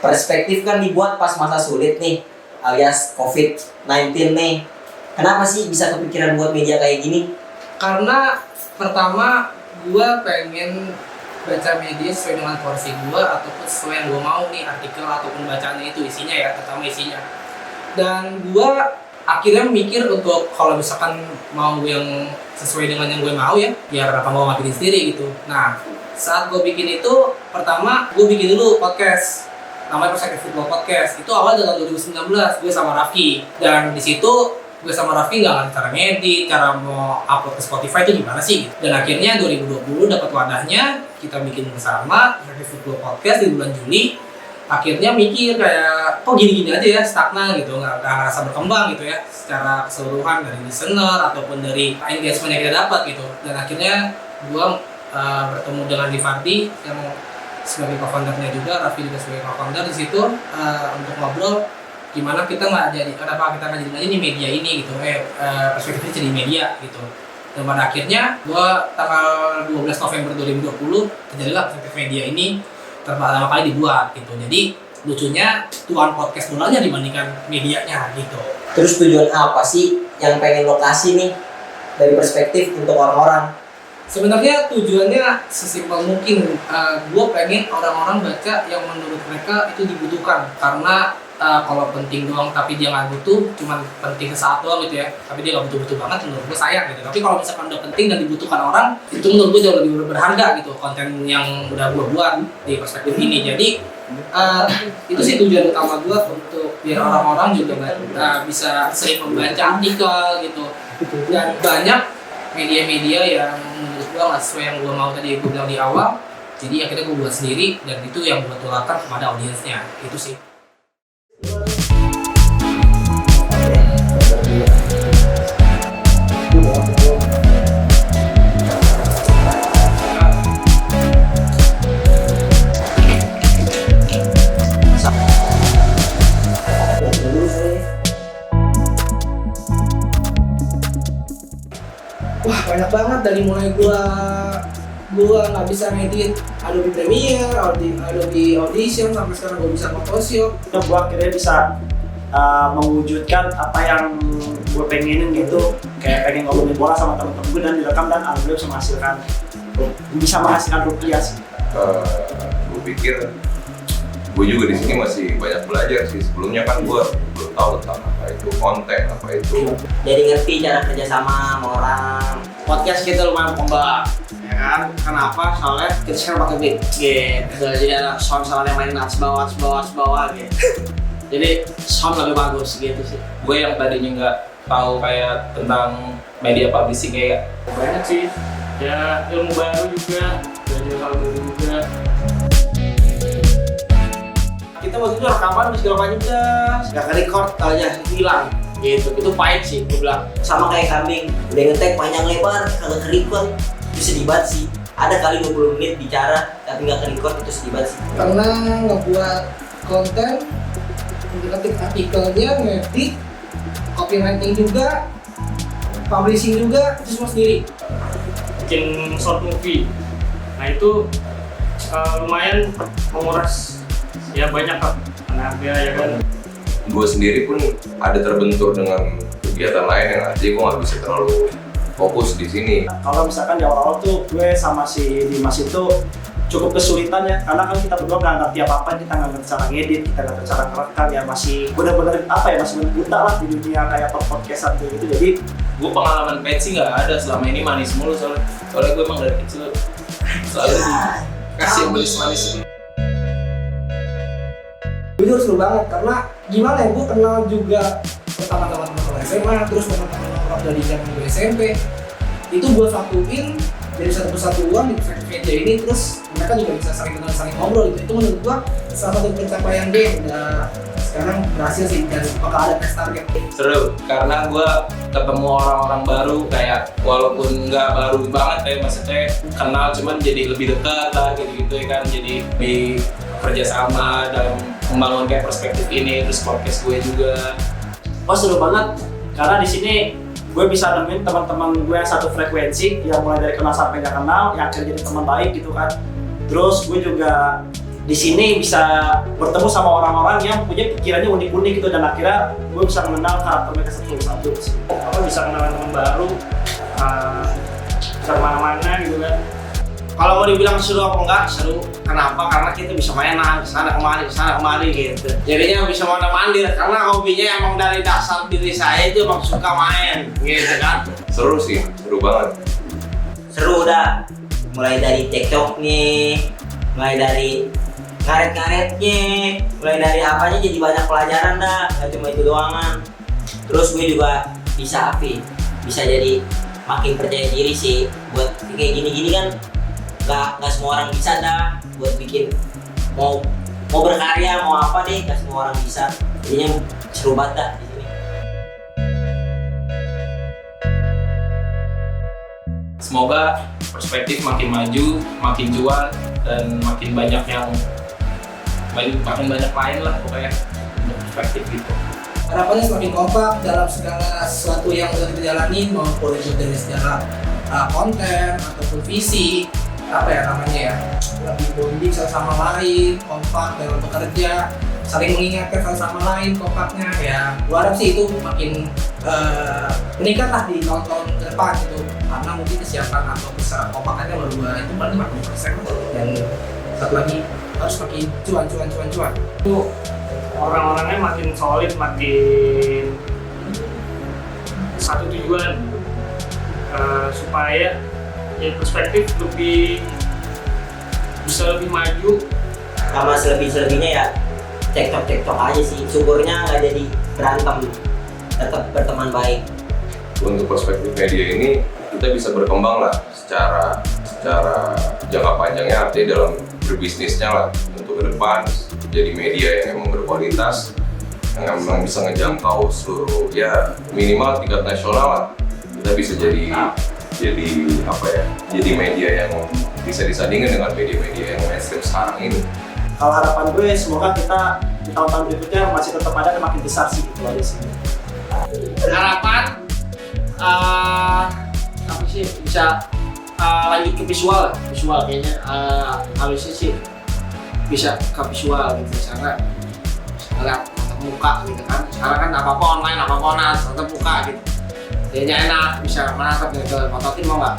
Perspektif kan dibuat pas masa sulit nih, alias COVID-19 nih. Kenapa sih bisa kepikiran buat media kayak gini? Karena pertama gue pengen baca media sesuai dengan porsi gue ataupun sesuai yang gue mau nih, artikel ataupun bacaannya itu isinya ya, terutama isinya. Dan gue akhirnya mikir untuk kalau misalkan mau yang sesuai dengan yang gue mau ya kenapa mau bikin sendiri gitu. Nah, saat gue bikin itu, pertama gue bikin dulu podcast, namanya Perspektif Football Podcast. Itu awal dalam 2019 gue sama Rafki, dan di situ gue sama Rafki nggak ngerti cara ngedit, cara mau upload ke Spotify itu gimana sih. Dan akhirnya 2020 dapat wadahnya, kita bikin bersama Perspektif Football Podcast di bulan Juli. Akhirnya mikir kayak kok gini-gini aja ya, stagnan gitu, nggak ngerasa berkembang gitu ya secara keseluruhan dari listener ataupun dari engagement yang kita dapat gitu. Dan akhirnya gue bertemu dengan Divardi yang sebagai co-foundernya juga, Raffi juga sebagai co-founder di situ, untuk ngobrol gimana kita kenapa kita nggak jadi aja nih media ini gitu, perspektifnya jadi media gitu. Dan pada akhirnya gua tanggal 12 November 2020 terjadilah Perspektif Media ini pertama kali dibuat gitu. Jadi lucunya tuan podcast mulanya dibandingkan medianya gitu. Terus tujuan apa sih yang pengen lo kasih nih dari perspektif untuk orang-orang? Sebenarnya tujuannya sesimpel mungkin, gue pengen orang-orang baca yang menurut mereka itu dibutuhkan. Karena kalau penting doang tapi dia nggak butuh, cuman penting sesaat doang gitu ya, tapi dia nggak butuh-butuh banget, menurut gue sayang gitu. Tapi kalau misalkan udah penting dan dibutuhkan orang, itu menurut gue jauh lebih berharga gitu konten yang udah gue buat di perspektif ini. Jadi itu sih tujuan utama gue, untuk biar orang-orang juga bisa sering membaca artikel gitu. Dan banyak media-media yang menurut gue nggak sesuai yang gue mau tadi gue bilang di awal, jadi akhirnya gue buat sendiri dan itu yang gue tularkan kepada audiensnya. Itu sih. Wah, banyak banget, dari mulai gua nggak bisa ngedit Adobe Premiere, Adobe Audition, sampai sekarang gua bisa Photoshop. Gua akhirnya bisa mewujudkan apa yang gue pengenin gitu, kayak pengen ngomongin bola sama temen-temen gue dan direkam, dan alhamdulillah bisa menghasilkan rupiah sih. Gue pikir gue juga di sini masih banyak belajar sih. Sebelumnya kan gue belum tahu tentang apa itu konten, apa itu. Jadi ngerti cara kerjasama sama orang. Podcast kita lumayan berkembang, ya kan? Kenapa? Soalnya kita sekarang pakai beat gitu, jadi ada sound-sound yang mainin atas bawah gitu. Jadi sound lebih bagus gitu sih. Gue yang tadinya nggak tahu kayak tentang media publishing kayak banyak sih, ya ilmu baru juga, belajar hal baru juga. Kita waktu itu rekaman segala macam nggak ke-record aja hilang gitu. Itu pahit sih gue bilang. Sama kayak kambing, udah ngetek panjang lebar, kagak ke-record, itu sedih banget sih. Ada kali 20 menit bicara, tapi nggak ke-record, itu sedih banget sih. Karena ngebuat konten, ngetik artikelnya, ngedit, copywriting juga, publishing juga, itu semua sendiri. Bikin short movie, nah itu lumayan menguras ya banyak tenaga ya kan. Gue sendiri pun ada terbentur dengan kegiatan lain yang aja gue nggak bisa terlalu fokus di sini. Kalau misalkan di awal-awal tuh gue sama si Dimas itu cukup kesulitan ya, karena kan kita berdua nggak ngerti apa-apa, kita nggak ngerti cara ngedit, kita nggak ngerti cara ngerekam ya, masih bener-bener masih buta lah di dunia kayak podcastan kayak gitu. Jadi gue pengalaman pet sih nggak ada selama ini, manis mulu soalnya gue emang dari kecil selalu dikasih yang manis-manis. Jujur seru banget, karena gimana ya, gue kenal juga pertama teman-teman SMA, terus teman-teman dari zaman gue SMP, itu gue satuin jadi satu kesatuan di Perspektif Media ini, terus mereka juga bisa saling kenal, saling ngobrol gitu. Itu menurut gue salah satu pencapaian gue yang udah sekarang berhasil sih, dan bakal ada next target. Seru, karena gue ketemu orang-orang baru, kayak walaupun nggak baru banget ya, maksudnya kenal cuman jadi lebih dekat lah gitu-gitu ya kan, jadi lebih kerjasama dalam membangun kayak perspektif ini, terus podcast gue juga. oh seru banget, karena di sini gue bisa nemuin teman-teman gue yang satu frekuensi, yang mulai dari kenal sampai nggak kenal, yang akhirnya jadi teman baik gitu kan. Terus gue juga di sini bisa bertemu sama orang-orang yang punya pikirannya unik-unik gitu, dan akhirnya gue bisa mengenal karakter mereka satu-satu sih. Apa bisa kenal teman baru, bisa kemana-mana gitu kan. Kalau mau dibilang seru apa enggak, seru. Kenapa? Karena kita bisa mainan kesana kemari gitu. Jadinya bisa mana mandir karena hobinya emang dari dasar diri saya itu emang suka main gitu kan. Seru sih, seru banget. Seru dah, mulai dari TikToknya, mulai dari karet-karetnya, mulai dari apanya jadi banyak pelajaran dah, gak cuma itu doangan. Terus gue juga bisa bisa jadi makin percaya diri sih buat kayak gini-gini kan. Gak semua orang bisa dah buat bikin mau berkarya mau apa deh, gak semua orang bisa. Jadinya seru banget dah di sini. Semoga perspektif makin maju, makin jual, dan makin banyak lain lah pokoknya untuk perspektif gitu. Harapannya semakin kompak dalam segala sesuatu yang udah kita jalanin, maupun itu dari sejarah konten ataupun visi, apa ya namanya ya, lebih bonding satu sama lain, kompak dalam bekerja, saling mengingatkan satu sama lain, kompaknya ya. Gua harap sih itu makin meningkat lah di tahun-tahun ke depan gitu, karena mungkin kesiapan atau kekompakannya berdua itu paling 50%, dan satu lagi harus makin cuan. Itu orang-orangnya makin solid, makin satu tujuan, supaya ya perspektif bisa lebih maju. Sama selebihnya ya cekcok aja sih, syukurnya nggak jadi berantem, tetap berteman baik. Untuk perspektif media ini kita bisa berkembang lah secara jangka panjangnya, artinya dalam berbisnisnya lah untuk ke depan jadi media yang emang berkualitas, yang emang bisa ngejangkau seluruh ya minimal tingkat nasional lah. Kita bisa jadi apa ya, jadi media yang bisa disandingkan dengan media-media yang mainstream sekarang ini. Kalau harapan gue semoga kita di tahun-tahun berikutnya masih tetap ada dan makin besar sih, gitu aja sih. Harapan apa sih, bisa lanjut ke visual kayaknya, harusnya sih bisa ke visual gitu, karena lihat tatap muka gitu kan. Sekarang kan apa-apa online tatap muka gitu, jadinya enak bisa menatap gitu. Mototin mau nggak?